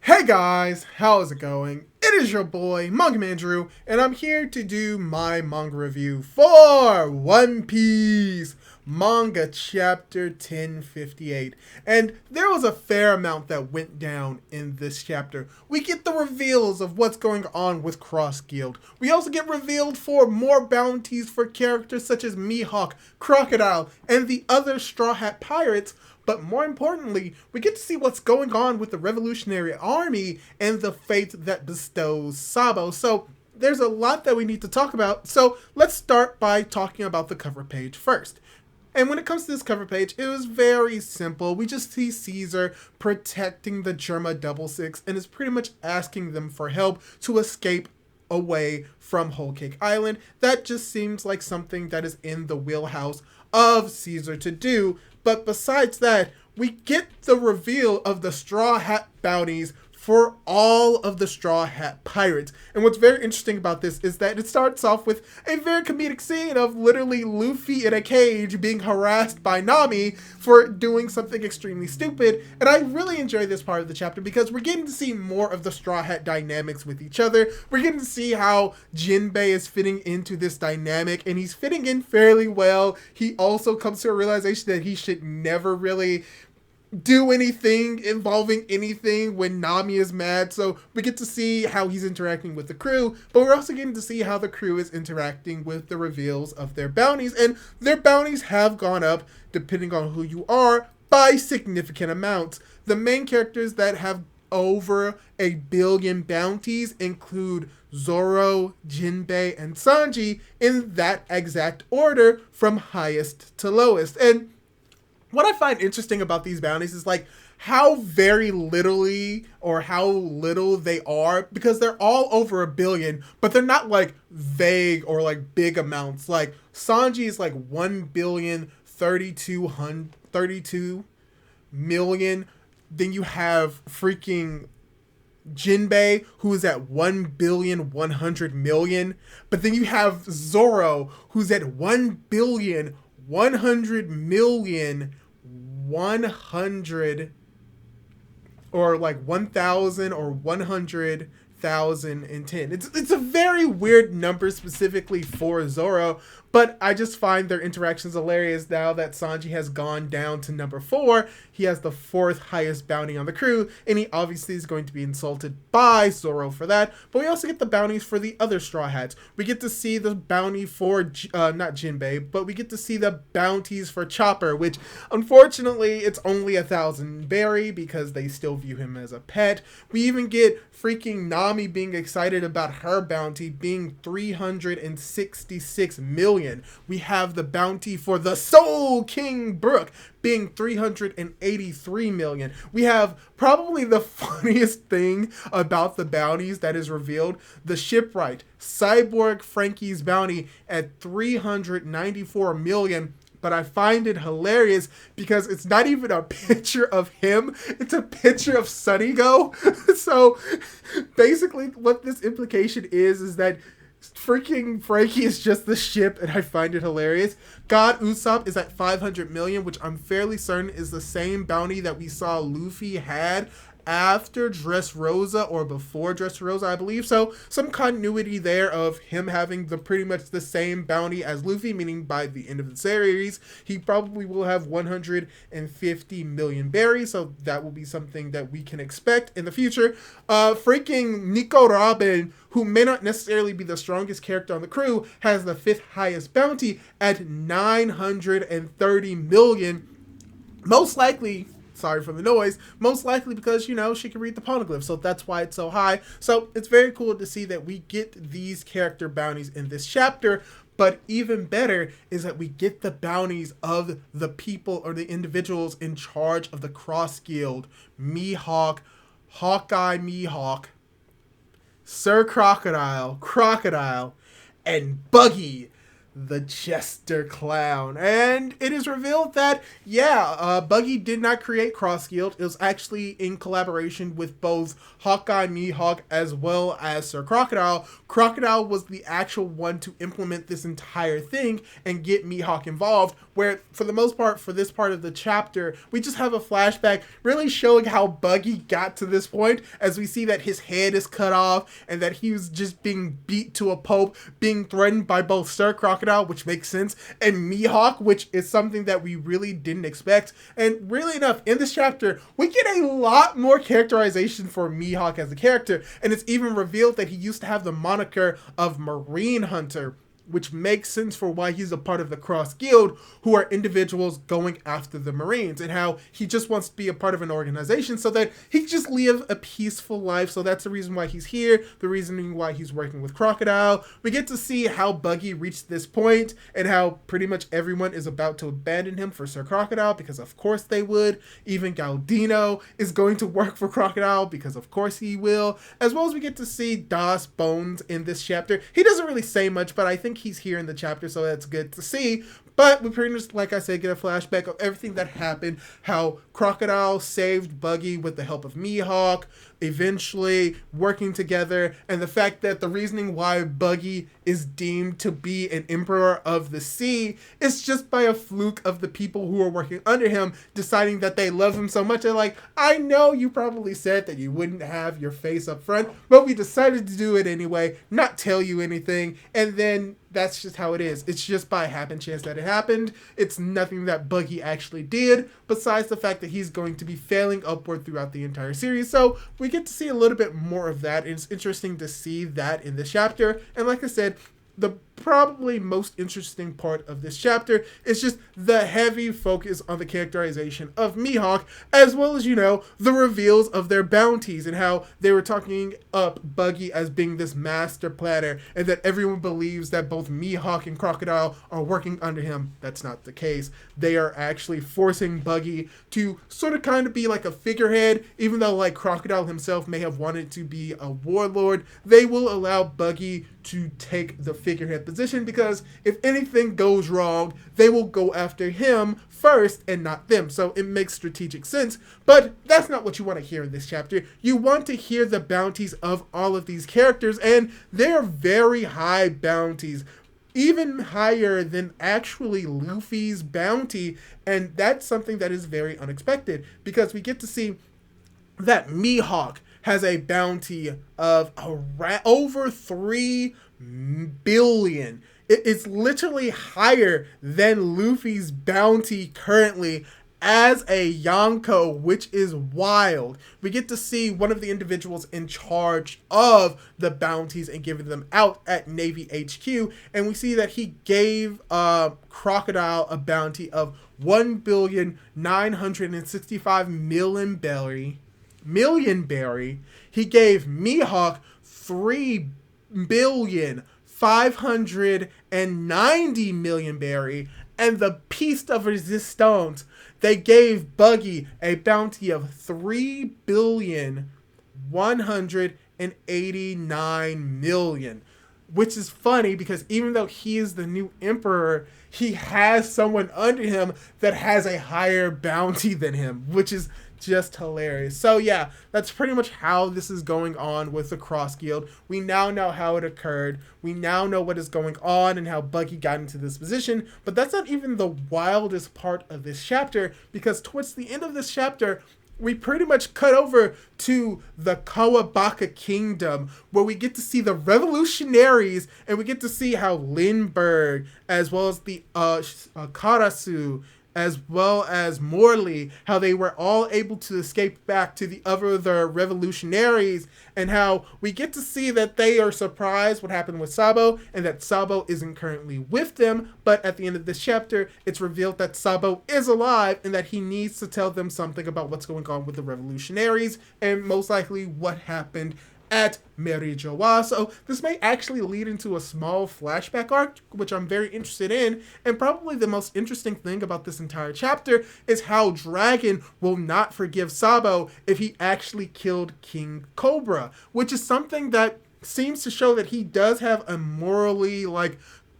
Hey guys, how's it going? It is your boy, Manga Man Drew, and I'm here to do my manga review for One Piece Manga Chapter 1058. And there was a fair amount that went down in this chapter. We get the reveals of what's going on with Cross Guild. We also get revealed for more bounties for characters such as Mihawk, Crocodile, and the other Straw Hat Pirates. But more importantly, we get to see what's going on with the Revolutionary Army and the fate that bestows Sabo. So there's a lot that we need to talk about. So let's start by talking about the cover page first. And when it comes to this cover page, it was very simple. We just see Caesar protecting the Germa Double Six and is pretty much asking them for help to escape away from Whole Cake Island. That just seems like something that is in the wheelhouse of Caesar to do. But besides that, we get the reveal of the Straw Hat bounties for all of the Straw Hat Pirates. And what's very interesting about this is that it starts off with a very comedic scene of literally Luffy in a cage being harassed by Nami for doing something extremely stupid. And I really enjoy this part of the chapter because we're getting to see more of the Straw Hat dynamics with each other. We're getting to see how Jinbei is fitting into this dynamic, and he's fitting in fairly well. He also comes to a realization that he should never really do anything involving anything when Nami is mad. So we get to see how he's interacting with the crew, but we're also getting to see how the crew is interacting with the reveals of their bounties. And their bounties have gone up, depending on who you are, by significant amounts. The main characters that have over 1 billion bounties include Zoro, Jinbei, and Sanji in that exact order from highest to lowest. And what I find interesting about these bounties is like how very literally or how little they are, because they're all over 1 billion, but they're not like vague or like big amounts. Like Sanji is like 1,032 million. Then you have freaking Jinbei, who is at 1,100,000,000. But then you have Zoro, who's at 1,100,000,000 or like 1,000 or 100,010. It's a very weird number specifically for Zoro, but I just find their interactions hilarious now that Sanji has gone down to number 4. He has the 4th highest bounty on the crew, and he obviously is going to be insulted by Zoro for that. But we also get the bounties for the other Straw Hats. We get to see the bounty for, not Jinbei, but we get to see the bounties for Chopper, which unfortunately it's only 1,000 berry because they still view him as a pet. We even get freaking Nami being excited about her bounty being 366 million. We have the bounty for the Soul King Brook being 383 million. We have probably the funniest thing about the bounties that is revealed: the shipwright Cyborg Frankie's bounty at 394 million. But I find it hilarious because it's not even a picture of him. It's a picture of Sunnygo. So basically what this implication is that freaking Frankie is just the ship, and I find it hilarious. God Usopp is at 500 million, which I'm fairly certain is the same bounty that we saw Luffy had after Dressrosa or before Dressrosa, I believe. So some continuity there of him having the pretty much the same bounty as Luffy, meaning by the end of the series he probably will have 150 million berries. So that will be something that we can expect in the future. Freaking Nico Robin, who may not necessarily be the strongest character on the crew, has the 5th highest bounty at 930 million. Most likely, sorry for the noise, most likely because, you know, she can read the poneglyph, so that's why it's so high. So it's very cool to see that we get these character bounties in this chapter. But even better is that we get the bounties of the people or the individuals in charge of the Cross Guild: Mihawk, Hawkeye Mihawk, Sir Crocodile, and Buggy. the Chester Clown. And it is revealed that, Buggy did not create Cross Guild. It was actually in collaboration with both Hawkeye, Mihawk, as well as Sir Crocodile. Crocodile was the actual one to implement this entire thing and get Mihawk involved, where for the most part, for this part of the chapter, we just have a flashback really showing how Buggy got to this point, as we see that his head is cut off and that he was just being beat to a pulp, being threatened by both Sir Crocodile, which makes sense, and Mihawk, which is something that we really didn't expect. And really enough, in this chapter, we get a lot more characterization for Mihawk as a character, and it's even revealed that he used to have the moniker of Marine Hunter, which makes sense for why he's a part of the Cross Guild, who are individuals going after the Marines, and how he just wants to be a part of an organization so that he can just live a peaceful life. So that's the reason why he's here, the reasoning why he's working with Crocodile. We get to see how Buggy reached this point and how pretty much everyone is about to abandon him for Sir Crocodile, because of course they would. Even Galdino is going to work for Crocodile because of course he will. As well as we get to see Das Bones in this chapter. He doesn't really say much, but I think he's here in the chapter, so that's good to see. But we pretty much, like I said, get a flashback of everything that happened, how Crocodile saved Buggy with the help of Mihawk, eventually working together, and the fact that the reasoning why Buggy is deemed to be an emperor of the sea is just by a fluke of the people who are working under him deciding that they love him so much. They're like, I know you probably said that you wouldn't have your face up front, but we decided to do it anyway, not tell you anything, and then that's just how it is. It's just by happen chance that it happened. It's nothing that Buggy actually did, besides the fact that he's going to be failing upward throughout the entire series. So we get to see a little bit more of that. It's interesting to see that in this chapter. And like I said, the probably most interesting part of this chapter is just the heavy focus on the characterization of Mihawk, as well as, the reveals of their bounties and how they were talking up Buggy as being this master planner, and that everyone believes that both Mihawk and Crocodile are working under him. That's not the case. They are actually forcing Buggy to sort of kind of be like a figurehead, even though like Crocodile himself may have wanted to be a warlord. They will allow Buggy to take the figurehead position, because if anything goes wrong, they will go after him first and not them. So it makes strategic sense, but that's not what you want to hear in this chapter. You want to hear the bounties of all of these characters, and they're very high bounties, even higher than actually Luffy's bounty, and that's something that is very unexpected, because we get to see that Mihawk has a bounty of over 3 billion. It's literally higher than Luffy's bounty currently as a Yonko, which is wild. We get to see one of the individuals in charge of the bounties and giving them out at Navy HQ, and we see that he gave Crocodile a bounty of 1,965,000,000 berry. He gave Mihawk 3,590,000,000 berry, and the Piece of Resistance, they gave Buggy a bounty of 3,189,000,000, which is funny because even though he is the new emperor, he has someone under him that has a higher bounty than him, which is just hilarious. So yeah, that's pretty much how this is going on with the Cross Guild. We now know how it occurred. We now know what is going on and how Buggy got into this position. But that's not even the wildest part of this chapter, because towards the end of this chapter, we pretty much cut over to the Kawabaka Kingdom, where we get to see the revolutionaries, and we get to see how Lindbergh, as well as the Karasu, as well as Morley, how they were all able to escape back to the other revolutionaries, and how we get to see that they are surprised what happened with Sabo, and that Sabo isn't currently with them. But at the end of this chapter, it's revealed that Sabo is alive, and that he needs to tell them something about what's going on with the revolutionaries, and most likely what happened at Merijoa. So this may actually lead into a small flashback arc, which I'm very interested in. And probably the most interesting thing about this entire chapter is how Dragon will not forgive Sabo if he actually killed King Cobra, which is something that seems to show that he does have a morally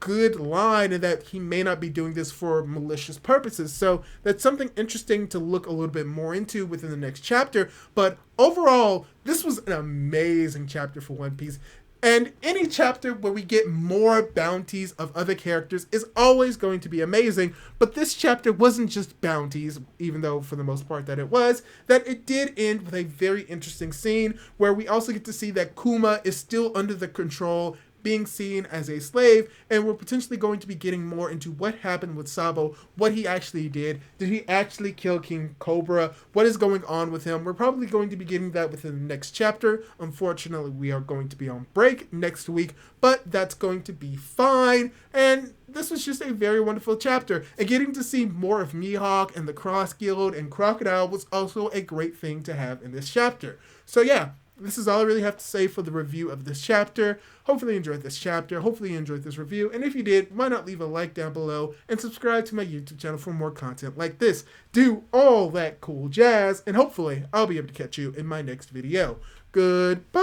good line and that he may not be doing this for malicious purposes. So that's something interesting to look a little bit more into within the next chapter. But overall, this was an amazing chapter for One Piece. And any chapter where we get more bounties of other characters is always going to be amazing. But this chapter wasn't just bounties, even though for the most part that it did end with a very interesting scene where we also get to see that Kuma is still under the control, being seen as a slave, and we're potentially going to be getting more into what happened with Sabo, what he actually did he actually kill King Cobra, what is going on with him. We're probably going to be getting that within the next chapter. Unfortunately, we are going to be on break next week, but that's going to be fine, and this was just a very wonderful chapter, and getting to see more of Mihawk and the Cross Guild and Crocodile was also a great thing to have in this chapter. So yeah, this is all I really have to say for the review of this chapter. Hopefully you enjoyed this chapter. Hopefully you enjoyed this review. And if you did, why not leave a like down below and subscribe to my YouTube channel for more content like this. Do all that cool jazz. And hopefully I'll be able to catch you in my next video. Goodbye.